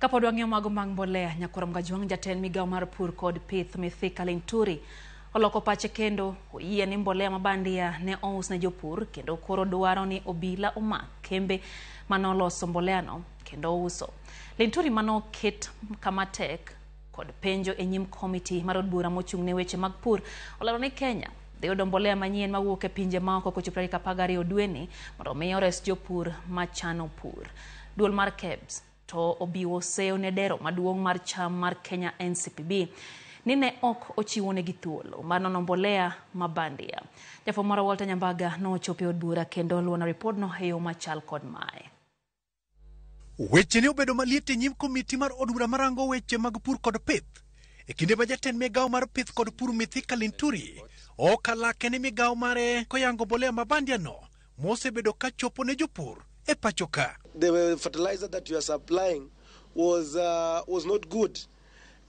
Kapod wang'iyo mago mag mbolea, nyakuram gajuang jatend migao mar pur kod pith Mithika Linturi oloko pache kendo oyie ni mbolea mabandia ne ous ne jopur kendo koro dwaro ni obila omak kembe manoloso mbolea no kendo uso. Linturi mano ket kama tek kod penjo e nyim komiti mar od bura mochung' ne weche mag pur olero ni Kenya dhi yudo mbolea manyien mawuok e pinje maoko kochopre 12 dwe ni mondo mi ores jopur machano pur. Duol mar KEBS to obiwo seyo ne dero maduong' mar cham mar Kenya NCPB ni ne ok ochiwo ne githuolo mar nono mbolea mabandia. Jafo mara Walter Nyambaga no chope od bura kendo luona report no heyo machal kod mae. Weche ne obedo maliet e nyim komiti mar od bura marango weche mag pur kod pith. E kinde ma jatend migao mar pith kod pur Mithika Linturi okalake ne migao mare koyango mbolea mabandia no mosebedo ka chopo ne jopur e pachoka. The fertilizer that you are supplying was not good.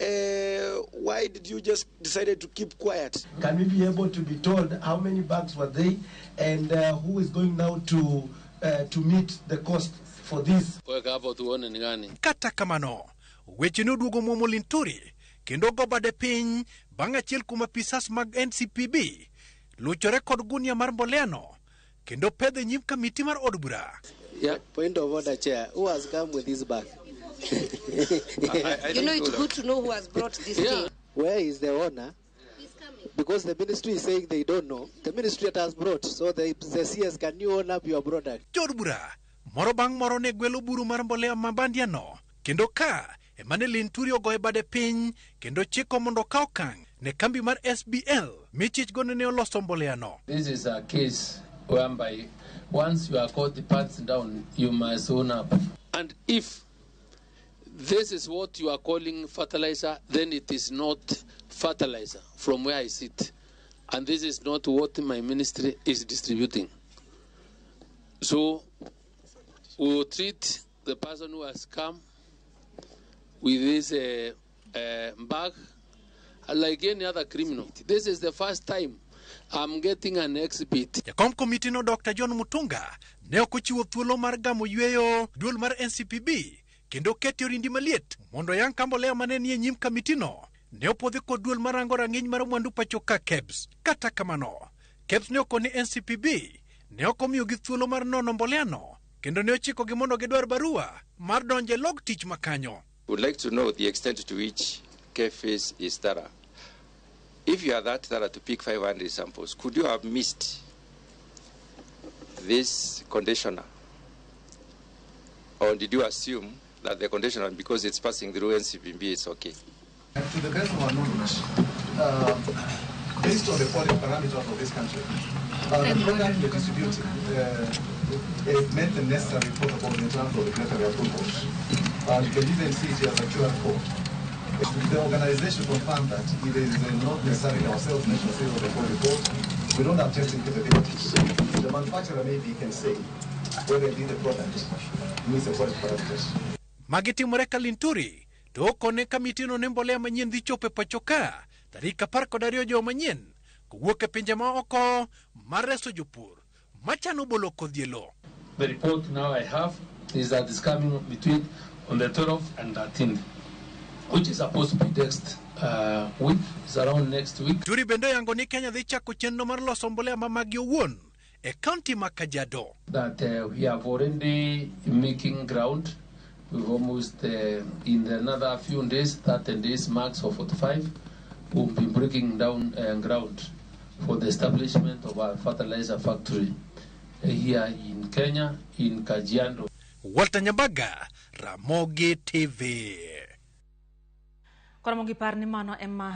Why did you just decided to keep quiet? Can we be able to be told how many bags were they and who is going now to meet the cost for this? Kata kamano, weche no duogo momo Linturi kendo gobade piny bang' achiel kuom apisas mag NCPB luchore kod gunia mar mbolea no kendo pedhe nyim kamiti mar od bura. Yeah, point of order, Chair. Who has come with this bag? You know, it's good to know who has brought this thing. Where is the owner? He's coming. Because the ministry is saying they don't know. The ministry that has brought. So the CS, can you own up your product? Od bura, moro bang' moro ne gwelo buru mar mbolea mabandia no. Kendo ka, emane Linturi ogoye bade piny, kendo chiko mondo ka okang' ne kambi mar SBL, michich gone ne oloso mbolea no. This is a case whereby once you are caught the parts down, you must own up. And if this is what you are calling fertilizer, then it is not fertilizer from where I sit. And this is not what my ministry is distributing. So we will treat the person who has come with this bag like any other criminal. This is the first time I'm getting an exhibit. Jakom komiti no Dr. John Mutunga ne okochiwo thuolo mar gamo yweyo duol mar NCPB kendo keti orindi maliet mondo yang kambolea mane nie nyim kamiti no ne opodhi kod duol marango rang'iny mar mwandu pachoka KEBS. Kata kamano, KEBS ne okoni NCPB ne okomiyo gi thuolo mar nono mbolea no kendo ne ochiko gi mondo gidwar barua mar donje log tich makanyo. Would like to know the extent to which KEBS is thorough. If you are that thorough to pick 500 samples, could you have missed this conditioner? Or did you assume that the conditioner, because it's passing through NCPB, it's okay? To the best of our knowledge, based on the quality parameters of this country, the product we distributed met the necessary protocols in terms of the regulatory approvals. You can even see it here as a QR code. The organization confirmed that it is not necessarily ourselves national sales of the quality report. We don't have testing capabilities. The manufacturer maybe can say whether the product meets the quality parameters. Magitimore ka Linturi to kone kamiti no ne mbolea manyien dhi chope pachoka tarik 12 jo manyien kowuok e pinje ma oko mar reso jopur machano bolo kodhielo. The report now I have is that it's coming between on the 12th and 13th, which is supposed to be next week. It's around next week. Linturi bende yango ni Kenya dhi chako chenro mar loso mbolea mamagi owuon e county ma Kajiado. That we have already making ground. We've almost, in another few days, 30 days max or 45, we'll be breaking down ground for the establishment of a fertilizer factory here in Kenya, in Kajiado. Walter Nyambaga, Ramogi TV. Ramogi par ni mano ema